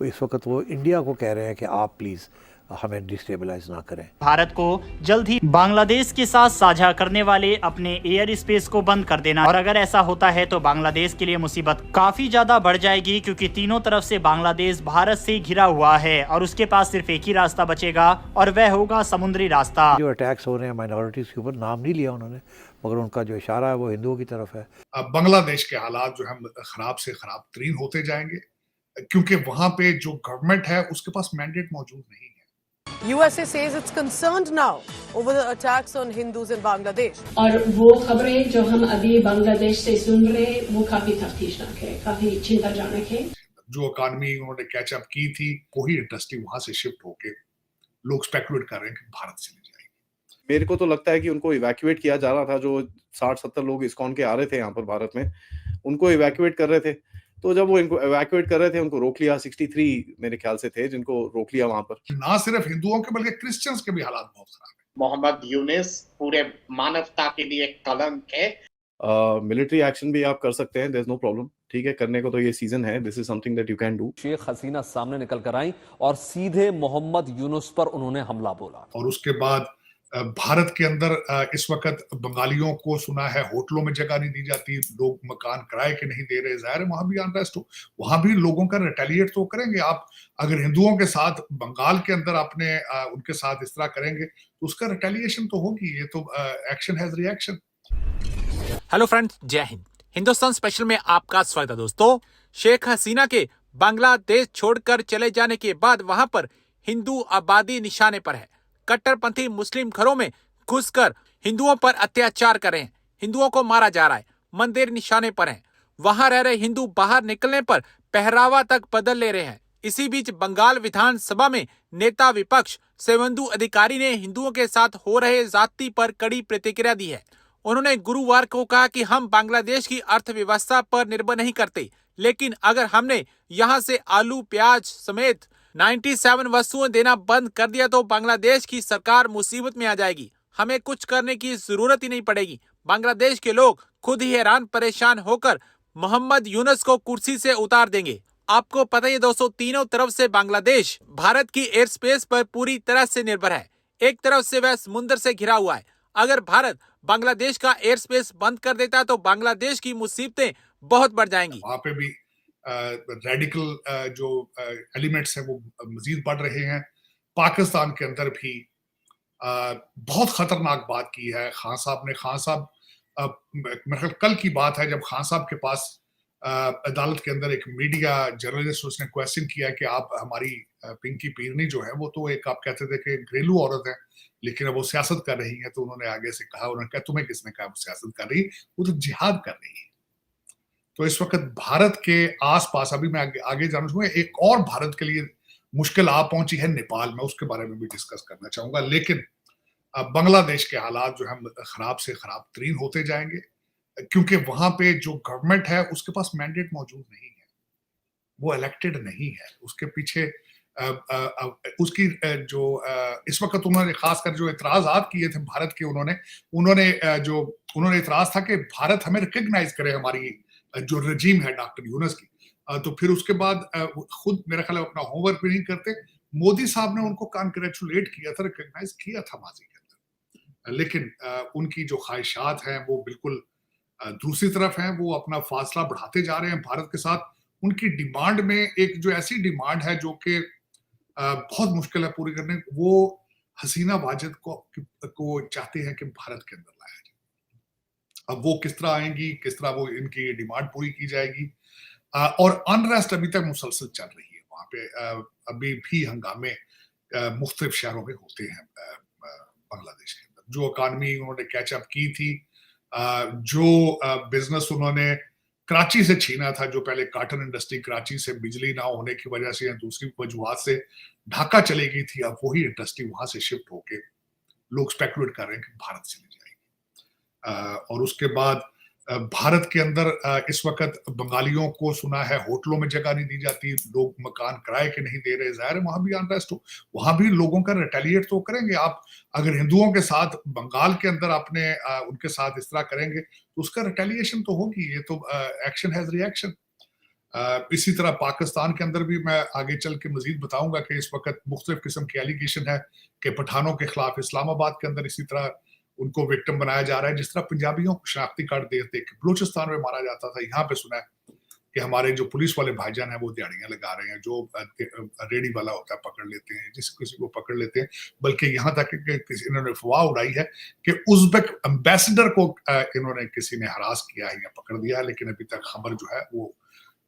वो इस वक्त वो इंडिया को कह रहे हैं कि आप प्लीज़ हमें डिस्टेबलाइज ना करें। भारत को जल्द ही बांग्लादेश के साथ साझा करने वाले अपने एयर स्पेस को बंद कर देना, और अगर ऐसा होता है तो बांग्लादेश के लिए मुसीबत काफी ज्यादा बढ़ जाएगी, क्योंकि तीनों तरफ से बांग्लादेश भारत से घिरा हुआ है और उसके पास सिर्फ एक ही रास्ता बचेगा और वह होगा समुद्री रास्ता। जो अटैक्स हो रहे हैं माइनॉरिटीज़ के ऊपर, नाम नहीं लिया उन्होंने, मगर उनका जो इशारा है वो हिंदुओं की तरफ है। अब बांग्लादेश के हालात जो है खराब से खराब तरीन होते जाएंगे, क्योंकि वहां पे जो गवर्नमेंट है उसके पास मैंडेट मौजूद नहीं है। USA says it's concerned now over the attacks on Hindus in Bangladesh. और वो खबरें जो हम अभी बांग्लादेश से सुन रहे हैं वो काफी तफ्तीशनाक है, काफी चिंताजनक है। जो इकॉनमी उन्होंने कैचअप की थी वही इंडस्ट्री वहां से शिफ्ट होके लोग स्पेकुलेट कर रहे हैं कि भारत चली जाएगी। मेरे को तो लगता है कि उनको इवैक्यूएट किया जा रहा था। जो 60-70 लोग इस्कॉन के आ रहे थे यहाँ पर भारत में, उनको इवैक्यूएट कर रहे थे। तो जब वो इनको इवैक्यूएट कर रहे थे, उनको रोक लिया। 63 मेरे ख्याल से थे जिनको रोक लिया वहां पर। ना सिर्फ हिंदुओं के बल्कि क्रिश्चियंस के भी हालात बहुत खराब है। मोहम्मद यूनुस पूरे मानवता के लिए कलंक है। मिलिट्री एक्शन भी आप कर सकते हैं, देयर इज नो प्रॉब्लम। ठीक है, करने को तो ये सीजन है, this is something that you can do. Sheikh Hasina सामने निकल कर आई और सीधे मोहम्मद यूनुस पर उन्होंने हमला बोला। और उसके बाद भारत के अंदर इस वक्त बंगालियों को सुना है होटलों में जगह नहीं दी जाती, लोग मकान किराए के नहीं दे रहे। जाहिर है वहां भी अनरेस्ट हो, वहां भी लोगों का रिटेलिएट तो करेंगे। आप अगर हिंदुओं के साथ बंगाल के अंदर आपने उनके साथ इस तरह करेंगे तो उसका रिटेलिएशन तो होगी। ये तो action has reaction. Hello friends, जय हिंद। हिंदुस्तान स्पेशल में आपका स्वागत है दोस्तों। शेख हसीना के बांग्लादेश छोड़कर चले जाने के बाद वहां पर हिंदू आबादी निशाने पर है। कट्टरपंथी मुस्लिम घरों में घुसकर हिंदुओं पर अत्याचार कर रहे हैं, हिंदुओं को मारा जा रहा है, मंदिर निशाने पर हैं। वहां रह रहे हिंदू बाहर निकलने पर पहरावा तक बदल ले रहे हैं। इसी बीच बंगाल विधानसभा में नेता विपक्ष सेवंदु अधिकारी ने हिंदुओं के साथ हो रहे जाति पर कड़ी प्रतिक्रिया दी है। उन्होंने गुरुवार को कहा कि हम बांग्लादेश की अर्थव्यवस्था पर निर्भर नहीं करते, लेकिन अगर हमने यहाँ से आलू प्याज समेत 97 वस्तुएं देना बंद कर दिया तो बांग्लादेश की सरकार मुसीबत में आ जाएगी। हमें कुछ करने की जरूरत ही नहीं पड़ेगी। बांग्लादेश के लोग खुद ही हैरान परेशान होकर मोहम्मद यूनुस को कुर्सी से उतार देंगे। आपको पता ही दोस्तों, तीनों तरफ से बांग्लादेश भारत की एयर स्पेस पर पूरी तरह से निर्भर है। एक तरफ से वह समुद्र से घिरा हुआ है। अगर भारत बांग्लादेश का एयर स्पेस बंद कर देता तो बांग्लादेश की मुसीबतें बहुत बढ़ जाएंगी। वहां पे भी रेडिकल जो एलिमेंट्स हैं वो मजीद बढ़ रहे हैं। पाकिस्तान के अंदर भी बहुत खतरनाक बात की है खान साहब ने। खान साहब मेरे ख्याल कल की बात है जब खान साहब के पास अदालत के अंदर एक मीडिया जर्नलिस्ट उसने क्वेश्चन किया कि आप हमारी पिंकी पीरनी जो है वो तो एक आप कहते थे कि घरेलू औरत है, लेकिन अब वो सियासत कर रही है। तो उन्होंने आगे से कहा, उन्होंने कहा तुम्हें किसने कहा वो सियासत कर रही, वो तो जिहाद कर रही है। तो इस वक्त भारत के आसपास अभी मैं आगे जानना चाहूंगा, एक और भारत के लिए मुश्किल आ पहुंची है नेपाल में, उसके बारे में भी डिस्कस करना चाहूंगा। लेकिन बांग्लादेश के हालात जो है खराब से खराब तरीन होते जाएंगे, क्योंकि वहां पे जो गवर्नमेंट है उसके पास मैंडेट मौजूद नहीं है, वो इलेक्टेड नहीं है। उसके पीछे उसकी जो इस वक्त उन्होंने खासकर जो इतराजात किए थे भारत के, उन्होंने इतराज था कि भारत हमें रिकग्नाइज करे हमारी जो रजीम है डॉक्टर यूनुस की। तो फिर उसके बाद खुद मेरा ख्याल अपना होमवर्क भी नहीं करते। मोदी साहब ने उनको कॉन्ग्रेचुलेट किया था, रिकग्नाइज किया था माजी के अंदर, लेकिन उनकी जो ख्वाहिशात हैं वो बिल्कुल दूसरी तरफ हैं। वो अपना फासला बढ़ाते जा रहे हैं भारत के साथ। उनकी डिमांड में एक जो ऐसी डिमांड है जो कि बहुत मुश्किल है पूरी करने, वो हसीना वाजिद को चाहते हैं कि भारत के अंदर लाया जाए। अब वो किस तरह आएंगी, किस तरह वो इनकी डिमांड पूरी की जाएगी। और अनरेस्ट अभी तक मुसलसल चल रही है वहां पे। अभी भी हंगामे मुख्तलिफ शहरों में होते हैं बांग्लादेश के अंदर। जो इकॉनमी उन्होंने कैचअप की थी, जो बिजनेस उन्होंने कराची से छीना था, जो पहले कॉटन इंडस्ट्री कराची से बिजली ना होने की वजह से या दूसरी वजूहत से ढाका चली गई थी, अब वही इंडस्ट्री वहां से शिफ्ट होके लोग स्पेकुलेट कर रहे हैं कि भारत चली जाएगी। और उसके बाद भारत के अंदर इस वक्त बंगालियों को सुना है होटलों में जगह नहीं दी जाती, लोग मकान किराए के नहीं दे रहे। जाहिर है वहां भी अनरेस्ट हो, वहां भी लोगों का रिटेलिएट तो करेंगे। आप अगर हिंदुओं के साथ बंगाल के अंदर आपने उनके साथ इस तरह करेंगे तो उसका रिटेलिएशन तो होगी। ये तो एक्शन हैज रिएक्शन। इसी तरह पाकिस्तान के अंदर भी मैं आगे चल के मजीद बताऊंगा कि इस वक्त मुख्तलिफ किस्म के एलिगेशन है कि पठानों के खिलाफ इस्लामाबाद के अंदर इसी तरह उनको विक्टिम बनाया जा रहा है, जिस तरह पंजाबियों को शनाख्ती कार्ड देते बलूचिस्तान में मारा जाता था। यहाँ पे सुना है कि हमारे जो पुलिस वाले भाईजान हैं वो दिहाड़ियां लगा रहे हैं, जो रेडी वाला होता है पकड़ लेते हैं, जिस किसी को पकड़ लेते हैं। बल्कि यहाँ तक कि इन्होंने अफवाह उड़ाई है कि उज़्बेक एम्बेसडर को इन्होंने किसी ने हरास किया है या पकड़ दिया है, लेकिन अभी तक खबर जो है वो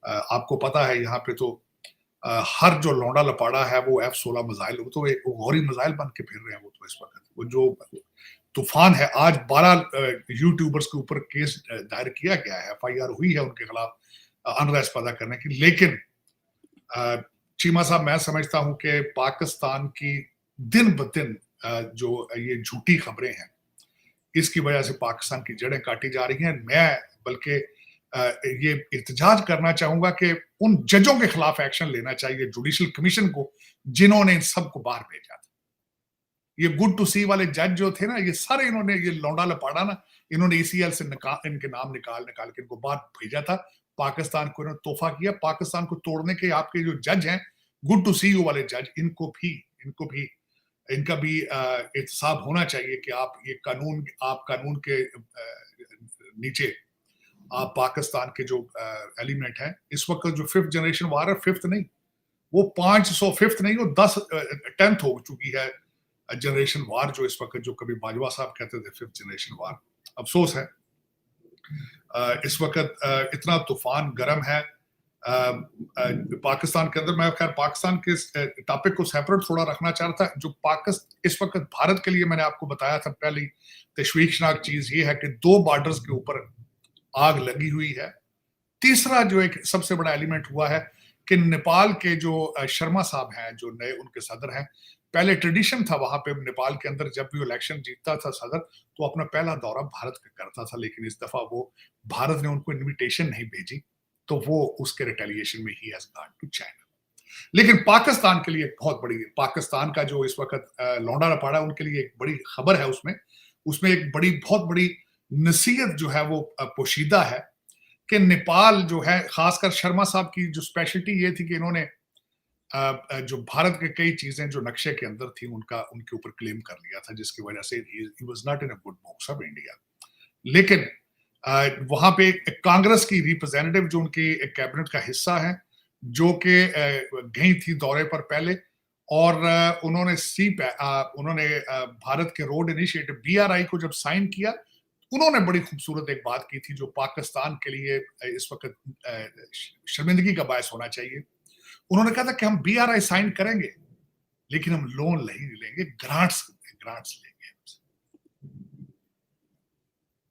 आपको पता है यहाँ पे तो हर जो लौंडा लपाड़ा है वो F-16 मिसाइल, वो तो एक गौरी मिसाइल बन के फिर रहे हैं। वो तो इस वक्त वो जो तूफान है, आज 12 यूट्यूबर्स के ऊपर केस दायर किया गया है, FIR हुई है उनके खिलाफ अनरेस्ट पैदा करने की। लेकिन चीमा साहब, मैं समझता हूं कि पाकिस्तान की दिन ब दिन जो ये झूठी खबरें हैं, इसकी वजह से पाकिस्तान की जड़ें काटी जा रही हैं। मैं बल्कि ये एहतजाज करना चाहूंगा कि उन जजों के खिलाफ एक्शन लेना चाहिए, जुडिशल कमीशन को, जिन्होंने इन सबको बाहर भेजा था। ये गुड टू सी वाले जज जो थे ना, ये सारे इन्होंने ये लौंडा लपाड़ा ना, इन्होंने ECL से इनके नाम निकाल के इनको बाहर भेजा था। पाकिस्तान को इन्होंने तोहफा किया। पाकिस्तान को तोड़ने के आपके जो जज हैं, गुड टू सी यू वाले जज, इनका भी एहतसाब होना चाहिए कि आप कानून के नीचे आप पाकिस्तान के जो एलिमेंट हैं, इस वक्त जो 5th जनरेशन वार है, 5th नहीं, वो 505th नहीं, वो 10th हो चुकी है जनरेशन वार, जो इस वक्त जो कभी बाजवा साहब कहते थे 5th जनरेशन वार। अफसोस है इस वक्त इतना तूफान गर्म है पाकिस्तान के अंदर। मैं खैर पाकिस्तान के टॉपिक को सेपरेट थोड़ा रखना चाह रहा था। जो इस वक्त भारत के लिए मैंने आपको बताया था, पहली तशवीशनाक चीज ये है कि 2 बॉर्डर्स के ऊपर आग लगी हुई है। तीसरा जो एक सबसे बड़ा एलिमेंट हुआ है कि नेपाल के जो शर्मा साहब हैं, जो नए उनके सदर हैं, पहले ट्रेडिशन था वहां पे नेपाल के अंदर जब भी इलेक्शन जीतता था सदर, तो अपना पहला दौरा भारत का करता था। लेकिन इस दफा वो भारत ने उनको इनविटेशन नहीं भेजी, तो वो उसके रिटेलिएशन में ही हैज गॉन टू चाइना। लेकिन पाकिस्तान के लिए बहुत बड़ी, पाकिस्तान का जो इस वक्त लौंडा लपाड़ा है, उनके लिए एक बड़ी खबर है। उसमें एक बहुत बड़ी नसीहत जो है वो पोशीदा है कि नेपाल जो है, खासकर शर्मा साहब की जो स्पेशलिटी ये थी कि इन्होंने जो भारत के कई चीजें जो नक्शे के अंदर थी उनके ऊपर क्लेम कर लिया था, जिसकी वजह से he was not in a good books of India. लेकिन वहां पे कांग्रेस की रिप्रेजेंटेटिव जो उनकी कैबिनेट का हिस्सा है, जो कि गई थी दौरे पर पहले, और उन्होंने भारत के रोड इनिशिएटिव BRI को जब साइन किया, उन्होंने बड़ी खूबसूरत एक बात की थी जो पाकिस्तान के लिए इस वक्त शर्मिंदगी का बायस होना चाहिए। उन्होंने कहा था कि हम BRI साइन करेंगे, लेकिन हम लोन नहीं लेंगे, ग्रांट्स लेंगे।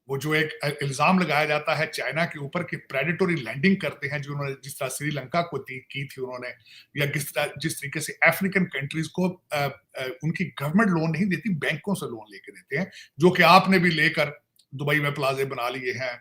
वो जो एक इल्जाम लगाया जाता है चाइना के ऊपर कि प्रेडेटरी लैंडिंग करते हैं, जो उन्होंने जिस तरह श्रीलंका को की थी उन्होंने, या जिस तरीके से अफ्रीकन कंट्रीज को उनकी गवर्नमेंट लोन नहीं देती, बैंकों से लोन लेके देते हैं, जो कि आपने भी लेकर दुबई में प्लाजे बना लिए हैं,